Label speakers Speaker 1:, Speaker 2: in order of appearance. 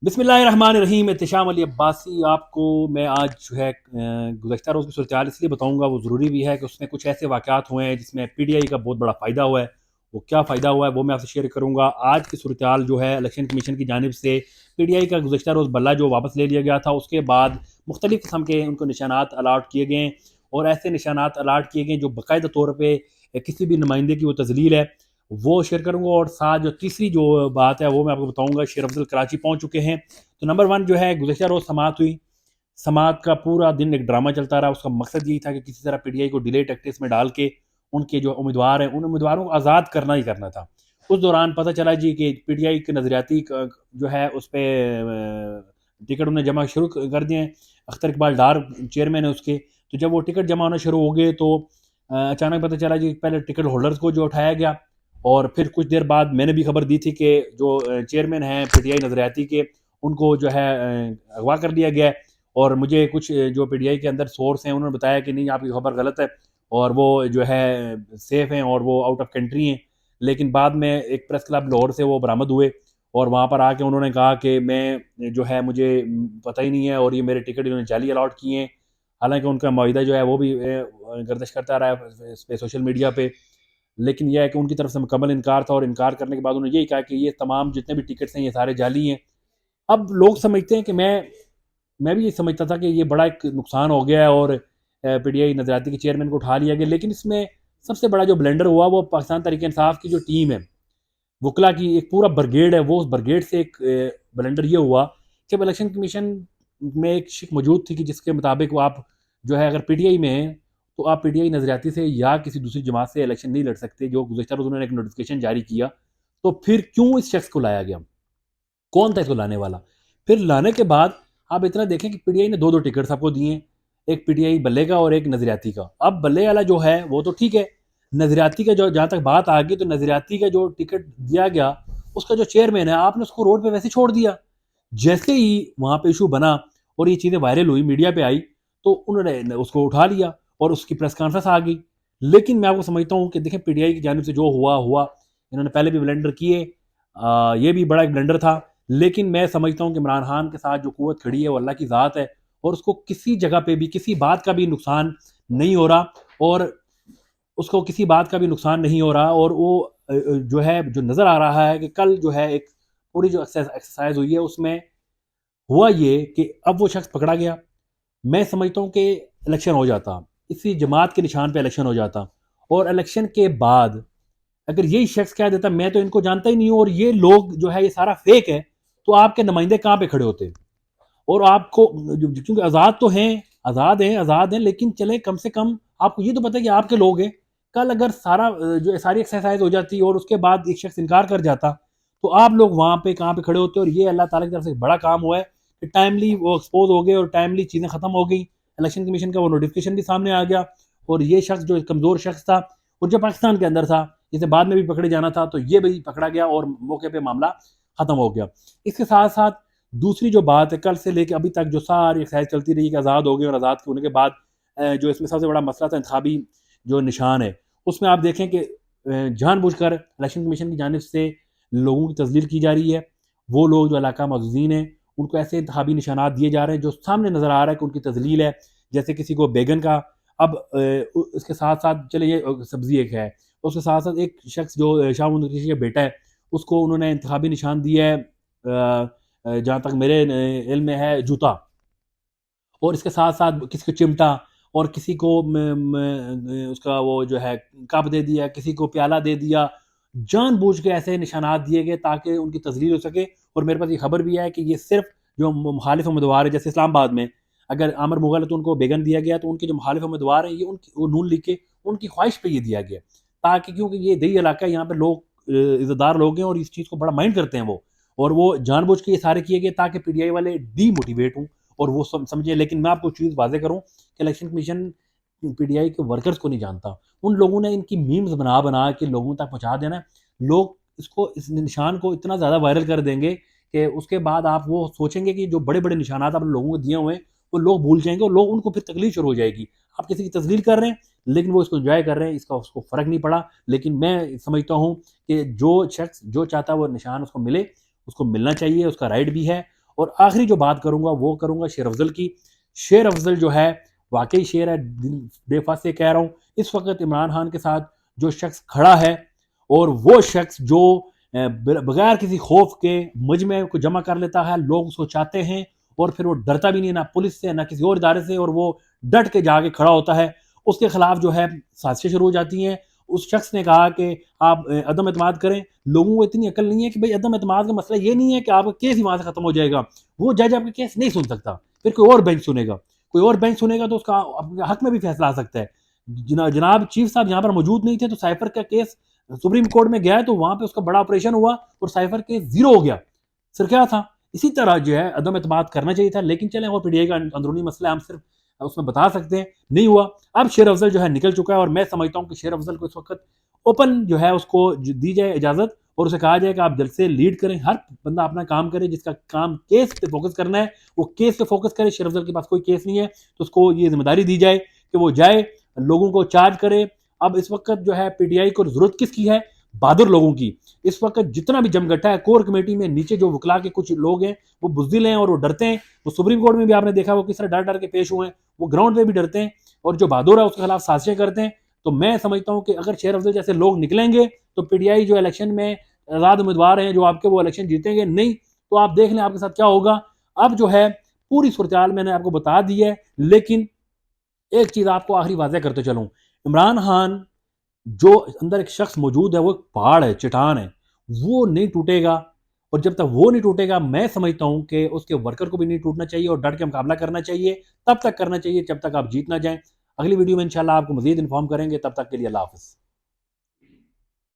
Speaker 1: بسم اللہ الرحمن الرحیم. احتشام علی عباسی آپ کو میں آج جو ہے گزشتہ روز کی صورتحال اس لیے بتاؤں گا، وہ ضروری بھی ہے کہ اس میں کچھ ایسے واقعات ہوئے ہیں جس میں پی ٹی آئی کا بہت بڑا فائدہ ہوا ہے. وہ کیا فائدہ ہوا ہے وہ میں آپ سے شیئر کروں گا. آج کی صورتحال جو ہے الیکشن کمیشن کی جانب سے پی ٹی آئی کا گزشتہ روز بلہ جو واپس لے لیا گیا تھا، اس کے بعد مختلف قسم کے ان کو نشانات الاٹ کیے گئے ہیں، اور ایسے نشانات الاٹ کیے گئے جو باقاعدہ طور پہ کسی بھی نمائندے کی وہ تذلیل ہے، وہ شیئر کروں گا. اور ساتھ جو تیسری جو بات ہے وہ میں آپ کو بتاؤں گا. شیر افضل کراچی پہنچ چکے ہیں. تو نمبر 1 جو ہے گزشتہ روز سماعت ہوئی. سماعت کا پورا دن ایک ڈرامہ چلتا رہا. اس کا مقصد یہی تھا کہ کسی طرح پی ٹی آئی کو ڈیلے ٹیکٹکس میں ڈال کے ان کے جو امیدوار ہیں ان امیدواروں کو آزاد کرنا ہی کرنا تھا. اس دوران پتہ چلا جی کہ پی ٹی آئی کے نظریاتی جو ہے اس پہ ٹکٹ انہیں جمع شروع کر دیے ہیں. اختر اقبال ڈار چیئرمین ہے اس کے. تو جب وہ ٹکٹ جمع ہونا شروع ہو گئے تو اچانک پتہ چلا جی پہلے ٹکٹ ہولڈرز کو جو اٹھایا گیا، اور پھر کچھ دیر بعد میں نے بھی خبر دی تھی کہ جو چیئرمین ہیں پی ٹی آئی نظریاتی کے ان کو جو ہے اغوا کر لیا گیا ہے. اور مجھے کچھ جو پی ٹی آئی کے اندر سورس ہیں انہوں نے بتایا کہ نہیں، آپ کی خبر غلط ہے اور وہ جو ہے سیف ہیں اور وہ آؤٹ آف کنٹری ہیں. لیکن بعد میں ایک پریس کلب لاہور سے وہ برآمد ہوئے، اور وہاں پر آ کے انہوں نے کہا کہ میں جو ہے مجھے پتہ ہی نہیں ہے، اور یہ میرے ٹکٹ انہوں نے جعلی الاٹ کیے ہیں. حالانکہ ان کا معاہدہ جو ہے وہ بھی گردش کرتا رہا ہے اس پہ سوشل میڈیا پہ. لیکن یہ ہے کہ ان کی طرف سے مکمل انکار تھا، اور انکار کرنے کے بعد انہوں نے یہی کہا کہ یہ تمام جتنے بھی ٹکٹس ہیں یہ سارے جعلی ہیں. اب لوگ سمجھتے ہیں کہ میں بھی یہ سمجھتا تھا کہ یہ بڑا ایک نقصان ہو گیا ہے اور پی ٹی آئی نظریاتی کے چیئرمین کو اٹھا لیا گیا. لیکن اس میں سب سے بڑا جو بلنڈر ہوا وہ پاکستان تحریک انصاف کی جو ٹیم ہے، وکلا کی ایک پورا برگیڈ ہے، وہ اس برگیڈ سے ایک بلنڈر یہ ہوا. جب الیکشن کمیشن میں ایک شک موجود تھی کہ جس کے مطابق وہ آپ جو ہے اگر پی ٹی آئی میں ہیں تو آپ پی ٹی آئی نظریاتی سے یا کسی دوسری جماعت سے الیکشن نہیں لڑ سکتے، جو گزشتہ روز انہوں نے ایک نوٹیفکیشن جاری کیا. تو پھر کیوں اس شخص کو لایا گیا؟ کون تھا اس کو لانے والا؟ پھر لانے کے بعد آپ اتنا دیکھیں کہ پی ٹی آئی نے دو ٹکٹ سب کو دیے ہیں، ایک پی ٹی آئی بلے کا اور ایک نظریاتی کا. اب بلے والا جو ہے وہ تو ٹھیک ہے، نظریاتی کا جو جہاں تک بات آ گئی تو نظریاتی کا جو ٹکٹ دیا گیا اس کا جو چیئرمین ہے آپ نے اس کو روڈ پہ ویسے چھوڑ دیا. جیسے ہی وہاں پہ ایشو بنا اور یہ چیزیں وائرل ہوئی، میڈیا پہ آئی، تو انہوں نے اس کو اٹھا لیا اور اس کی پریس کانفرنس آ گئی. لیکن میں آپ کو سمجھتا ہوں کہ دیکھیں پی ٹی آئی کی جانب سے جو ہوا انہوں نے پہلے بھی بلنڈر کیے، یہ بھی بڑا ایک بلنڈر تھا. لیکن میں سمجھتا ہوں کہ عمران خان کے ساتھ جو قوت کھڑی ہے وہ اللہ کی ذات ہے، اور اس کو کسی جگہ پہ بھی کسی بات کا بھی نقصان نہیں ہو رہا، اور اس کو کسی بات کا بھی نقصان نہیں ہو رہا. اور وہ جو ہے جو نظر آ رہا ہے کہ کل جو ہے ایک پوری جو ایکسرسائز ہوئی ہے اس میں ہوا یہ کہ اب وہ شخص پکڑا گیا. میں سمجھتا ہوں کہ الیکشن ہو جاتا، اسی جماعت کے نشان پہ الیکشن ہو جاتا، اور الیکشن کے بعد اگر یہی شخص کہہ دیتا میں تو ان کو جانتا ہی نہیں ہوں اور یہ لوگ جو ہے یہ سارا فیک ہے، تو آپ کے نمائندے کہاں پہ کھڑے ہوتے؟ اور آپ کو کیونکہ آزاد تو ہیں، آزاد ہیں، لیکن چلے کم سے کم آپ کو یہ تو پتہ ہے کہ آپ کے لوگ ہیں. کل اگر جو ساری ایکسرسائز ہو جاتی اور اس کے بعد ایک شخص انکار کر جاتا تو آپ لوگ وہاں پہ کہاں پہ کھڑے ہوتے؟ اور یہ اللہ تعالیٰ کی طرف سے بڑا کام ہوا ہے کہ ٹائملی وہ ایکسپوز ہو گئے اور ٹائملی چیزیں ختم ہو گئی. الیکشن کمیشن کا وہ نوٹیفکیشن بھی سامنے آ گیا، اور یہ شخص جو کمزور شخص تھا اور جو پاکستان کے اندر تھا جسے بعد میں بھی پکڑے جانا تھا، تو یہ بھی پکڑا گیا اور موقع پہ معاملہ ختم ہو گیا. اس کے ساتھ ساتھ دوسری جو بات ہے، کل سے لے کے ابھی تک جو ساری ایکسرسائز چلتی رہی کہ آزاد ہو گئے، اور آزاد ہونے کے بعد جو اس میں سب سے بڑا مسئلہ تھا انتخابی جو نشان ہے، اس میں آپ دیکھیں کہ جان بوجھ کر الیکشن کمیشن کی جانب سے لوگوں کی تذلیل کی جا رہی ہے. وہ لوگ جو علاقہ معززین ہیں ان کو ایسے انتخابی نشانات دیے جا رہے ہیں جو سامنے نظر آ رہا ہے کہ ان کی تذلیل ہے. جیسے کسی کو بیگن کا، اب اس کے ساتھ ساتھ چلے یہ سبزی ایک ہے، اس کے ساتھ ساتھ ایک شخص جو شاہ محمود قریشی کا بیٹا ہے اس کو انہوں نے انتخابی نشان دیا ہے جہاں تک میرے علم میں ہے جوتا، اور اس کے ساتھ ساتھ کسی کو چمٹا، اور کسی کو اس کا وہ جو ہے کپ دے دیا، کسی کو پیالہ دے دیا. جان بوجھ کے ایسے نشانات دیے گئے تاکہ ان کی تذلیل ہو سکے. اور میرے پاس یہ خبر بھی ہے کہ یہ صرف جو مخالف امیدوار ہے، جیسے اسلام آباد میں اگر عامر مغل ہے تو ان کو بیگن دیا گیا، تو ان کے جو مخالف امیدوار ہیں یہ وہ نون لیگ کے ان کی خواہش پہ یہ دیا گیا، تاکہ کیونکہ یہ دیہی علاقہ ہے، یہاں پہ لوگ عزت دار لوگ ہیں اور اس چیز کو بڑا مائنڈ کرتے ہیں اور وہ جان بوجھ کے یہ سارے کیے گئے تاکہ پی ٹی آئی والے ڈی موٹیویٹ ہوں اور وہ سمجھیں. لیکن میں آپ کو چیز واضح کروں کہ election commission P T I کے ورکرز کو نہیں جانتا. ان لوگوں نے ان کی میمز بنا کے لوگوں تک پہنچا دینا. لوگ اس نشان کو اتنا زیادہ وائرل کر دیں گے کہ اس کے بعد آپ وہ سوچیں گے کہ جو بڑے بڑے نشانات آپ لوگوں کو دیے ہوئے ہیں وہ لوگ بھول جائیں گے، اور لوگ ان کو پھر تکلیف شروع ہو جائے گی. آپ کسی کی تذلیل کر رہے ہیں لیکن وہ اس کو انجوائے کر رہے ہیں، اس کو فرق نہیں پڑا. لیکن میں سمجھتا ہوں کہ جو شخص جو چاہتا ہے وہ نشان اس کو ملے، اس کو ملنا چاہیے، اس کا رائٹ بھی ہے. اور آخری جو بات کروں گا وہ کروں گا شیر افضل کی. شیر افضل جو ہے واقعی شیر ہے, بے فاس سے کہہ رہا ہوں. اس وقت عمران خان کے ساتھ جو شخص کھڑا ہے اور وہ شخص جو بغیر کسی خوف کے مجمع کو جمع کر لیتا ہے, لوگ اس کو چاہتے ہیں اور پھر وہ ڈرتا بھی نہیں نہ پولیس سے نہ کسی اور ادارے سے, اور وہ ڈٹ کے جا کے کھڑا ہوتا ہے, اس کے خلاف جو ہے سازشیں شروع ہو جاتی ہیں. اس شخص نے کہا کہ آپ عدم اعتماد کریں. لوگوں کو اتنی عقل نہیں ہے کہ بھئی عدم اعتماد کا مسئلہ یہ نہیں ہے کہ آپ کا کیس ہی وہاں سے ختم ہو جائے گا, وہ جج آپ کا کیس نہیں سن سکتا, پھر کوئی اور بینچ سنے گا, کوئی اور بینچ سنے گا تو اس کا حق میں بھی فیصلہ آ سکتا ہے. جناب چیف صاحب یہاں پر موجود نہیں تھے تو سائفر کا کیس سپریم کورٹ میں گیا ہے تو وہاں پہ اس کا بڑا آپریشن ہوا اور سائفر کیس زیرو ہو گیا. سر کیا تھا؟ اسی طرح جو ہے عدم اعتماد کرنا چاہیے تھا, لیکن چلیں وہ پی ٹی آئی کا اندرونی مسئلہ ہے, ہم صرف اس میں بتا سکتے ہیں, نہیں ہوا. اب شیر افضل جو ہے نکل چکا ہے اور میں سمجھتا ہوں کہ شیر افضل کو اس وقت اوپن جو ہے اس کو دی جائے اجازت اور اسے کہا جائے کہ آپ جلد سے لیڈ کریں, ہر بندہ اپنا کام کرے, جس کا کام کیس پہ فوکس کرنا ہے وہ کیس پہ فوکس کرے. شیر افضل کے پاس کوئی کیس نہیں ہے تو اس کو یہ ذمہ داری دی جائے کہ وہ جائے لوگوں کو چارج کرے. اب اس وقت جو ہے پی ٹی آئی کو ضرورت کس کی ہے؟ بہادر لوگوں کی. اس وقت جتنا بھی جمگٹا ہے کور کمیٹی میں نیچے جو وکلا کے کچھ لوگ ہیں وہ بزدل ہیں اور وہ ڈرتے ہیں. وہ سپریم کورٹ میں بھی آپ نے دیکھا وہ کس طرح ڈر ڈر کے پیش ہوئے ہیں, وہ گراؤنڈ پہ بھی ڈرتے ہیں اور جو بہادر ہے اس کے خلاف سازشیں کرتے ہیں. تو میں سمجھتا ہوں کہ اگر شیر افضل جیسے لوگ نکلیں گے تو پی ٹی آئی جو الیکشن میں آزاد امیدوار ہیں جو آپ کے وہ الیکشن جیتیں گے نہیں, تو آپ دیکھ لیں آپ کے ساتھ کیا ہوگا. اب جو ہے پوری صورتحال میں نے آپ کو بتا دی ہے, لیکن ایک چیز آپ کو آخری واضح کرتے چلوں, عمران خان جو اندر ایک شخص موجود ہے وہ ایک پہاڑ ہے, چٹان ہے, وہ نہیں ٹوٹے گا. اور جب تک وہ نہیں ٹوٹے گا میں سمجھتا ہوں کہ اس کے ورکر کو بھی نہیں ٹوٹنا چاہیے اور ڈٹ کے مقابلہ کرنا چاہیے. تب تک کرنا چاہیے جب تک آپ جیت نہ جائیں. اگلی ویڈیو میں انشاءاللہ آپ کو مزید انفارم کریں گے, تب تک کے لیے اللہ حافظ.